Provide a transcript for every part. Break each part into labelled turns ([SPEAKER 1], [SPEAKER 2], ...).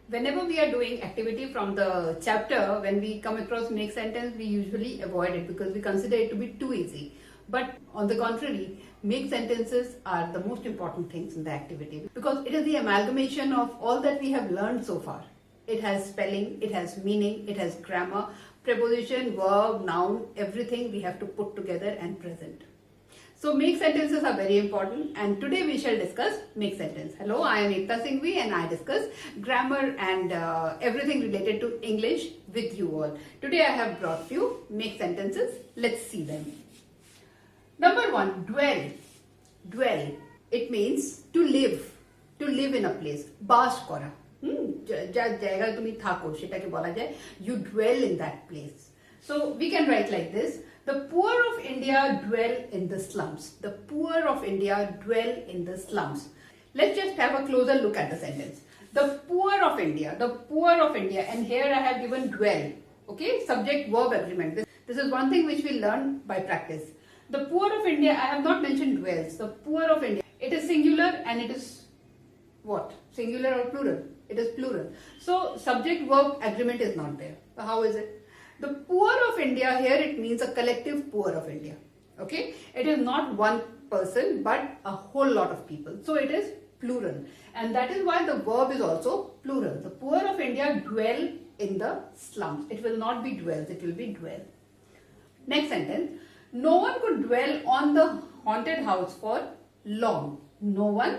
[SPEAKER 1] Whenever we are doing activity from the chapter, when we come across make sentence, we usually avoid it because we consider it to be too easy. But on the contrary, make sentences are the most important things in the activity because it is the amalgamation of all that we have learned so far. It has spelling, it has meaning, it has grammar, preposition, verb, noun, everything we have to put together and present. So make sentences are very important, and today we shall discuss make sentence. Hello, I am Ekta Singhvi and I discuss grammar and everything related to English with you all. Today I have brought you make sentences. Let's see them. Number one, dwell. Dwell. It means to live in a place. Bash kora. যা জায়গায় তুমি থাকো সেটাকে বলা যায় you dwell in that place. So we can write like this: the poor of India dwell in the slums. The poor of India dwell in the slums. Let's just have a closer look at the sentence. The poor of India, the poor of India, and here I have given dwell. Okay, subject verb agreement. This is one thing which we learn by practice. The poor of India, I have not mentioned dwells. The poor of India, it is singular and it is what? Singular or plural? It is plural. So subject verb agreement is not there. So how is it? The poor of India, here it means a collective poor of India. Okay? It is not one person but a whole lot of people. So it is plural. And that is why the verb is also plural. The poor of India dwell in the slums. It will not be dwells, it will be dwell. Next sentence. No one could dwell on the haunted house for long. No one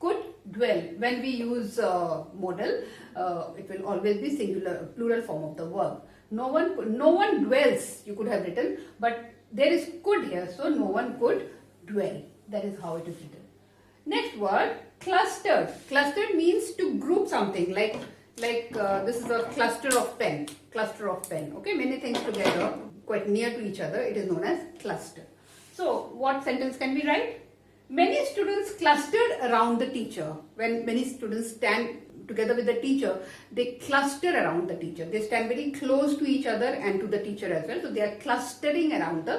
[SPEAKER 1] could dwell. When we use modal, it will always be singular, plural form of the verb. No one dwells, you could have written, but there is could here, so no one could dwell. That is how it is written. Next word, clustered. Clustered means to group something, like this is a cluster of pen. Cluster of pen. Okay, many things together, quite near to each other. It is known as cluster. So, what sentence can we write? Many students clustered around the teacher. When many students stand together with the teacher, they cluster around the teacher. They stand very close to each other and to the teacher as well. So they are clustering around the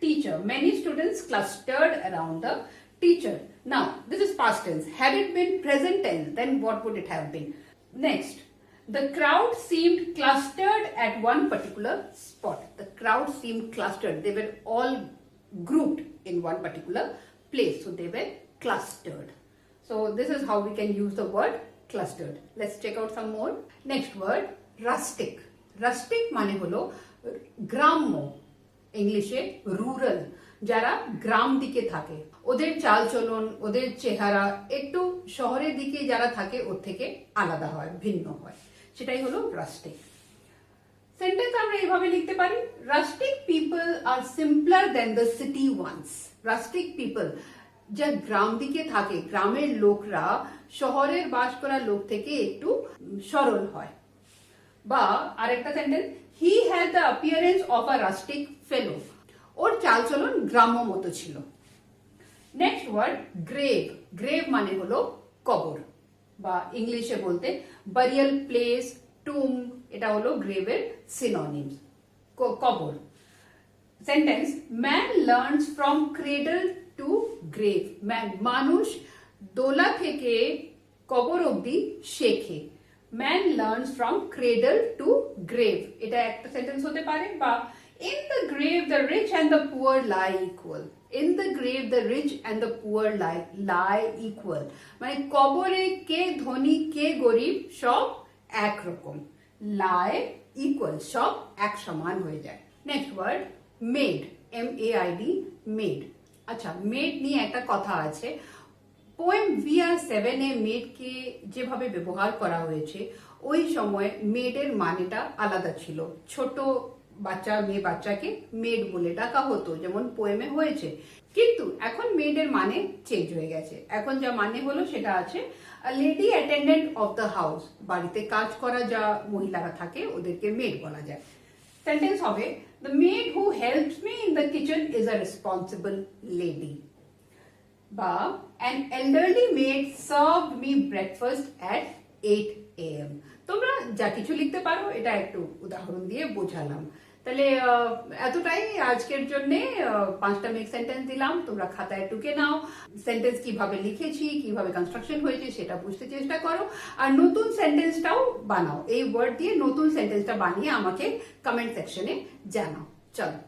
[SPEAKER 1] teacher. Many students clustered around the teacher. Now, this is past tense. Had it been present tense, then what would it have been? Next, the crowd seemed clustered at one particular spot. The crowd seemed clustered. They were all grouped in one particular place. So they were clustered. So this is how we can use the word clustered. Let's check out some more. Next word, rustic. Rustic মানে হলো গ্রাম্য, ইংলিশে rural, যারা গ্রাম দিকে থাকে, ওদের চালচলন, ওদের চেহারা একটু শহরের দিকে যারা থাকে ওর থেকে আলাদা হয়, ভিন্ন হয়, সেটাই হলো রাস্টিক। সেন্টেন্স আমরা এইভাবে লিখতে পারি: rustic people are simpler than the city ones. Rustic people, যা গ্রাম দিকে থাকে, গ্রামের লোকরা শহরের বাস করা লোক থেকে একটু সরল হয়। বা আরেকটা sentence, he had the appearance of a rustic fellow. ওর চালচলন গ্রাম্য মতো ছিল। Next word, grave. গ্রেভ মানে হলো কবর, বা ইংলিশে বলতে বারিয়াল প্লেস, টুম, এটা হলো গ্রেভের সিনোনিমস, কবর। Sentence, man learns from cradle to grave. মানুষ দোলা থেকে কবর অবধি শেখে। Man learns from cradle to grave, এটা একটা সেন্টেন্স হতে পারে। বা in the grave the rich and the poor lie equal. In the grave the rich and the poor lie equal. মানে কবরে কে ধনী কে গরিব সব একরকম, lie equal, সব এক সমান হয়ে যায়। Next word, maid. MAID, maid. আচ্ছা, মেড নিয়ে একটা কথা আছে। পোয়েম VR7 এ মেডকে যেভাবে ব্যবহার করা হয়েছে, ওই সময় মেডের মানেটা আলাদা ছিল। ছোট বাচ্চা, মেয়ে বাচ্চাকে মেড বলে ডাকা হতো, যেমন পোয়েমে হয়েছে। কিন্তু এখন মেডের মানে চেঞ্জ হয়ে গেছে। এখন যা মানে হলো সেটা আছে lady attendant of the house. বাড়িতে কাজ করা যা মহিলারা থাকে ওদেরকে মেড বলা যায়। সেন্টেন্স হবে, the maid who helps me in the kitchen is a responsible lady. বা an elderly maid served me breakfast at 8 AM। তোমরা যা কিছু লিখতে পারো, এটা একটু উদাহরণ দিয়ে বোঝালাম। তাহলে এতটাই আজকের জন্য। 5টা মেক সেন্টেন্স দিলাম, তোমরা খাতায় টুকে নাও, সেন্টেন্স কিভাবে লিখেছি, কিভাবে কনস্ট্রাকশন হয়েছে সেটা বুঝতে চেষ্টা করো, আর নতুন সেন্টেন্সটাও বানাও। এই ওয়ার্ড দিয়ে নতুন সেন্টেন্সটা বানিয়ে আমাকে কমেন্ট সেকশনে জানাও। চলো।